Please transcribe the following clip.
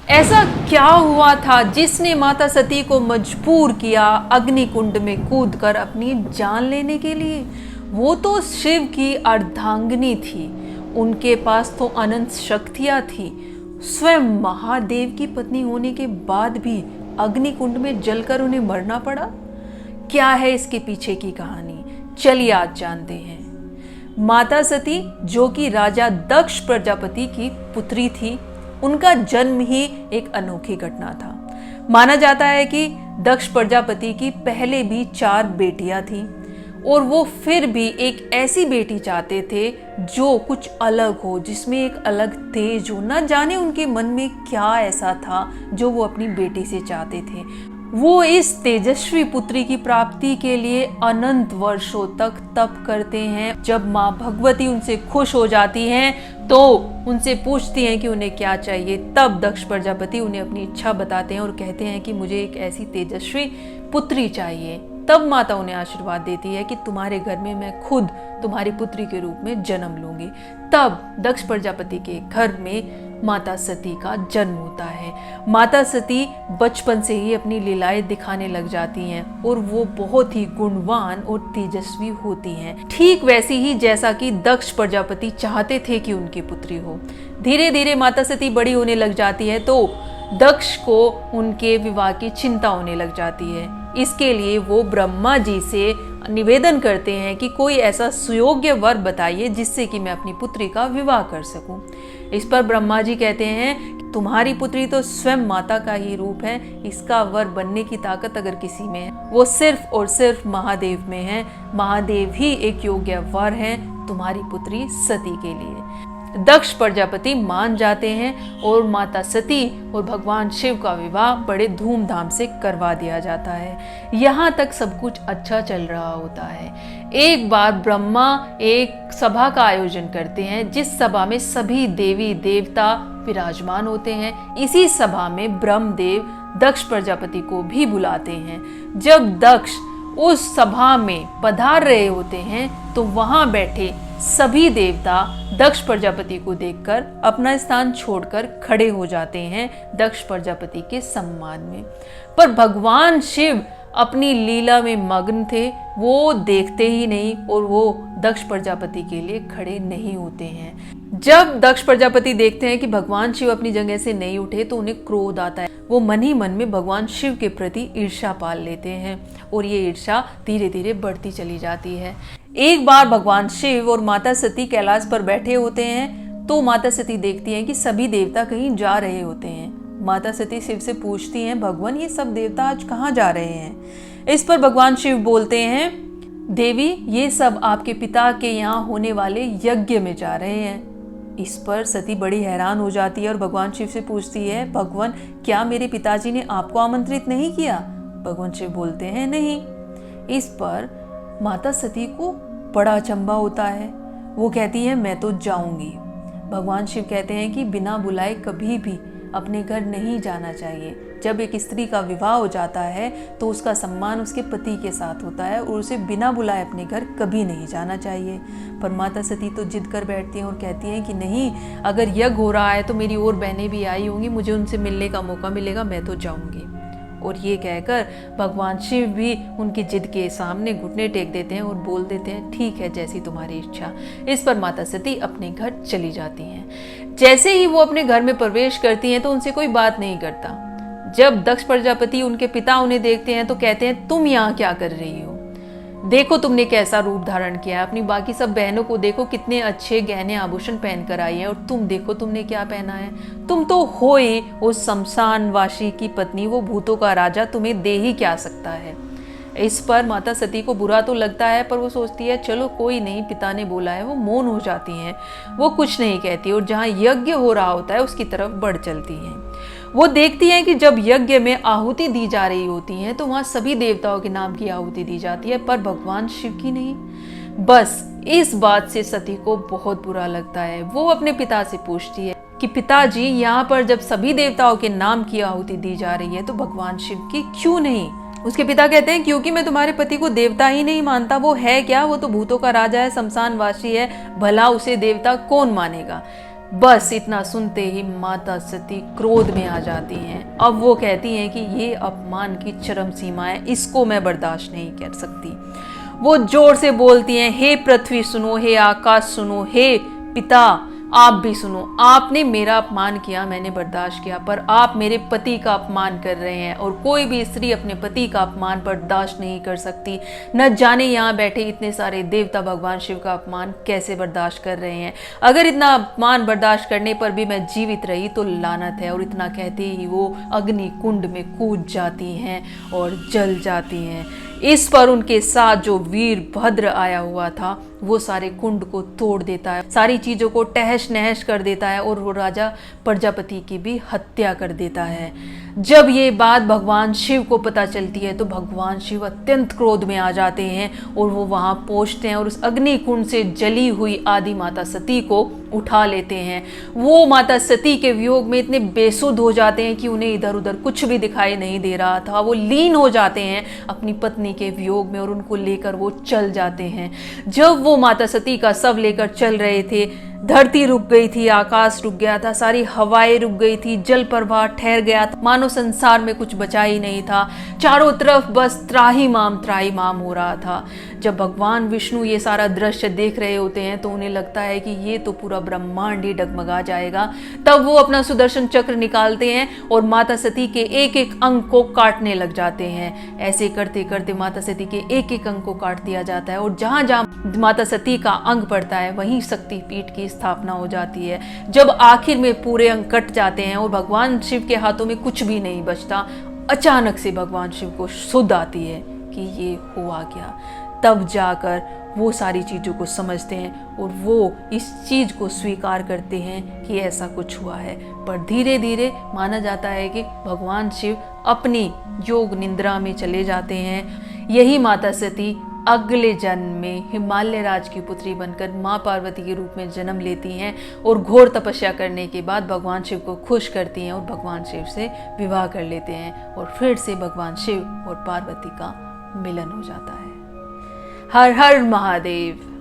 ऐसा क्या हुआ था जिसने माता सती को मजबूर किया अग्निकुंड में कूदकर अपनी जान लेने के लिए? वो तो शिव की अर्धांगिनी थी, उनके पास तो अनंत शक्तियां थी। स्वयं महादेव की पत्नी होने के बाद भी अग्निकुंड में जलकर उन्हें मरना पड़ा। क्या है इसके पीछे की कहानी, चलिए आज जानते हैं। माता सती, जो कि राजा दक्ष प्रजापति की पुत्री थी, उनका जन्म ही एक अनोखी घटना था। माना जाता है कि दक्ष प्रजापति की पहले भी 4 बेटियां थीं और वो फिर भी एक ऐसी बेटी चाहते थे जो कुछ अलग हो, जिसमें एक अलग तेज हो। ना जाने उनके मन में क्या ऐसा था जो वो अपनी बेटी से चाहते थे। वो इस तेजस्वी पुत्री की प्राप्ति के लिए अनंत वर्षों तक तप करते हैं। जब माँ भगवती उनसे खुश हो जाती हैं तो उनसे पूछती हैं कि उन्हें क्या चाहिए। तब दक्ष प्रजापति उन्हें अपनी इच्छा बताते हैं और कहते हैं कि मुझे एक ऐसी तेजस्वी पुत्री चाहिए। तब माता उन्हें आशीर्वाद देती है कि तुम्हारे घर में मैं खुद तुम्हारी पुत्री के रूप में जन्म लूंगी। तब दक्ष प्रजापति के घर में माता सती का जन्म होता है। माता सती बचपन से ही अपनी लीलाएं दिखाने लग जाती हैं और वो बहुत ही गुणवान और तेजस्वी होती हैं, ठीक वैसी ही जैसा कि दक्ष प्रजापति चाहते थे कि उनकी पुत्री हो। धीरे धीरे माता सती बड़ी होने लग जाती है तो दक्ष को उनके विवाह की चिंता होने लग जाती है। इसके लिए वो ब्रह्मा जी से निवेदन करते हैं कि कोई ऐसा सुयोग्य वर बताइए जिससे कि मैं अपनी पुत्री का विवाह कर सकूं। इस पर ब्रह्मा जी कहते हैं, तुम्हारी पुत्री तो स्वयं माता का ही रूप है, इसका वर बनने की ताकत अगर किसी में है वो सिर्फ और सिर्फ महादेव में है। महादेव ही एक योग्य वर है तुम्हारी पुत्री सती के लिए। दक्ष प्रजापति मान जाते हैं और माता सती और भगवान शिव का विवाह बड़े धूमधाम से करवा दिया जाता है। यहाँ तक सब कुछ अच्छा चल रहा होता है। एक बार ब्रह्मा एक सभा का आयोजन करते हैं जिस सभा में सभी देवी देवता विराजमान होते हैं। इसी सभा में ब्रह्मदेव दक्ष प्रजापति को भी बुलाते हैं। जब दक्ष उस सभा में पधार रहे होते हैं तो वहां बैठे सभी देवता दक्ष प्रजापति को देखकर अपना स्थान छोड़कर खड़े हो जाते हैं दक्ष प्रजापति के सम्मान में। पर भगवान शिव अपनी लीला में मग्न थे, वो देखते ही नहीं और वो दक्ष प्रजापति के लिए खड़े नहीं होते हैं। जब दक्ष प्रजापति देखते हैं कि भगवान शिव अपनी जगह से नहीं उठे तो उन्हें क्रोध आता है। वो मन ही मन में भगवान शिव के प्रति ईर्ष्या पाल लेते हैं और ये ईर्ष्या धीरे धीरे बढ़ती चली जाती है। एक बार भगवान शिव और माता सती कैलाश पर बैठे होते हैं तो माता सती देखती हैं कि सभी देवता कहीं जा रहे होते हैं। माता सती शिव से पूछती हैं, भगवान ये सब देवता आज कहाँ जा रहे हैं? इस पर भगवान शिव बोलते हैं, देवी ये सब आपके पिता के यहाँ होने वाले यज्ञ में जा रहे हैं। इस पर सती बड़ी हैरान हो जाती है और भगवान शिव से पूछती है, भगवान क्या मेरे पिताजी ने आपको आमंत्रित नहीं किया? भगवान शिव बोलते हैं नहीं। इस पर माता सती को बड़ा अचंभा होता है। वो कहती है मैं तो जाऊंगी। भगवान शिव कहते हैं कि बिना बुलाए कभी भी अपने घर नहीं जाना चाहिए। जब एक स्त्री का विवाह हो जाता है तो उसका सम्मान उसके पति के साथ होता है और उसे बिना बुलाए अपने घर कभी नहीं जाना चाहिए। पर माता सती तो जिद कर बैठती हैं और कहती हैं कि नहीं, अगर यज्ञ हो रहा है तो मेरी और बहनें भी आई होंगी, मुझे उनसे मिलने का मौका मिलेगा, मैं तो जाऊंगी। और ये कहकर भगवान शिव भी उनकी जिद के सामने घुटने टेक देते हैं और बोल देते हैं, ठीक है जैसी तुम्हारी इच्छा। इस पर माता सती अपने घर चली जाती हैं। जैसे ही वो अपने घर में प्रवेश करती हैं तो उनसे कोई बात नहीं करता। जब दक्ष प्रजापति उनके पिता उन्हें देखते हैं तो कहते हैं, तुम यहाँ क्या कर रही हो? देखो तुमने कैसा रूप धारण किया है। अपनी बाकी सब बहनों को देखो कितने अच्छे गहने आभूषण पहन कर आई है और तुम देखो तुमने क्या पहना है। तुम तो हो ही उस शमशानवासी की पत्नी, वो भूतों का राजा, तुम्हें दे ही क्या सकता है। इस पर माता सती को बुरा तो लगता है पर वो सोचती है चलो कोई नहीं, पिता ने बोला है। वो मौन हो जाती हैं, वो कुछ नहीं कहती और जहाँ यज्ञ हो रहा होता है उसकी तरफ बढ़ चलती हैं। वो देखती हैं कि जब यज्ञ में आहुति दी जा रही होती है तो वहां सभी देवताओं के नाम की आहुति दी जाती है पर भगवान शिव की नहीं। बस इस बात से सती को बहुत बुरा लगता है। वो अपने पिता से पूछती है कि पिताजी, यहाँ पर जब सभी देवताओं के नाम की आहुति दी जा रही है तो भगवान शिव की क्यों नहीं? उसके पिता कहते हैं, क्योंकि मैं तुम्हारे पति को देवता ही नहीं मानता। वो है क्या? वो तो भूतों का राजा है, शमशानवासी है, भला उसे देवता कौन मानेगा। बस इतना सुनते ही माता सती क्रोध में आ जाती हैं। अब वो कहती हैं कि ये अपमान की चरम सीमा है, इसको मैं बर्दाश्त नहीं कर सकती। वो जोर से बोलती हैं, हे पृथ्वी सुनो, हे आकाश सुनो, हे पिता आप भी सुनो। आपने मेरा अपमान किया, मैंने बर्दाश्त किया, पर आप मेरे पति का अपमान कर रहे हैं और कोई भी स्त्री अपने पति का अपमान बर्दाश्त नहीं कर सकती। न जाने यहाँ बैठे इतने सारे देवता भगवान शिव का अपमान कैसे बर्दाश्त कर रहे हैं। अगर इतना अपमान बर्दाश्त करने पर भी मैं जीवित रही तो लानत है। और इतना कहते ही वो अग्नि कुंड में कूद जाती हैं और जल जाती हैं। इस पर उनके साथ जो वीरभद्र आया हुआ था वो सारे कुंड को तोड़ देता है, सारी चीजों को तहस नहस कर देता है और वो राजा प्रजापति की भी हत्या कर देता है। जब ये बात भगवान शिव को पता चलती है तो भगवान शिव अत्यंत क्रोध में आ जाते हैं और वो वहां पहुंचते हैं और उस अग्नि कुंड से जली हुई आदि माता सती को उठा लेते हैं। वो माता सती के वियोग में इतने बेसुध हो जाते हैं कि उन्हें इधर उधर कुछ भी दिखाई नहीं दे रहा था। वो लीन हो जाते हैं अपनी पत्नी के वियोग में और उनको लेकर वो चल जाते हैं। जब वो माता सती का शव लेकर चल रहे थे, धरती रुक गई थी, आकाश रुक गया था, सारी हवाएं रुक गई थी, जल प्रवाह ठहर गया था, मानो संसार में कुछ बचा ही नहीं था। चारों तरफ बस त्राहिमाम हो रहा था। जब भगवान विष्णु ये सारा दृश्य देख रहे होते हैं तो उन्हें लगता है कि ये तो पूरा ब्रह्मांड ही डगमगा जाएगा। तब वो अपना सुदर्शन चक्र निकालते हैं और माता सती के एक एक अंग को काटने लग जाते हैं। ऐसे करते करते माता सती के एक एक अंग को काट दिया जाता है और जहां जहां माता सती का अंग पड़ता है वहीं शक्तिपीठ की स्थापना हो जाती है। जब आखिर में पूरे अंग कट जाते हैं और भगवान शिव के हाथों में कुछ भी नहीं बचता, अचानक से भगवान शिव को सुध आती है कि ये हुआ क्या। तब जाकर वो सारी चीज़ों को समझते हैं और वो इस चीज़ को स्वीकार करते हैं कि ऐसा कुछ हुआ है। पर धीरे धीरे माना जाता है कि भगवान शिव अपनी योग निद्रा में चले जाते हैं। यही माता सती अगले जन्म में हिमालय राज की पुत्री बनकर माँ पार्वती के रूप में जन्म लेती हैं और घोर तपस्या करने के बाद भगवान शिव को खुश करती हैं और भगवान शिव से विवाह कर लेते हैं और फिर से भगवान शिव और पार्वती का मिलन हो जाता है। हर हर महादेव।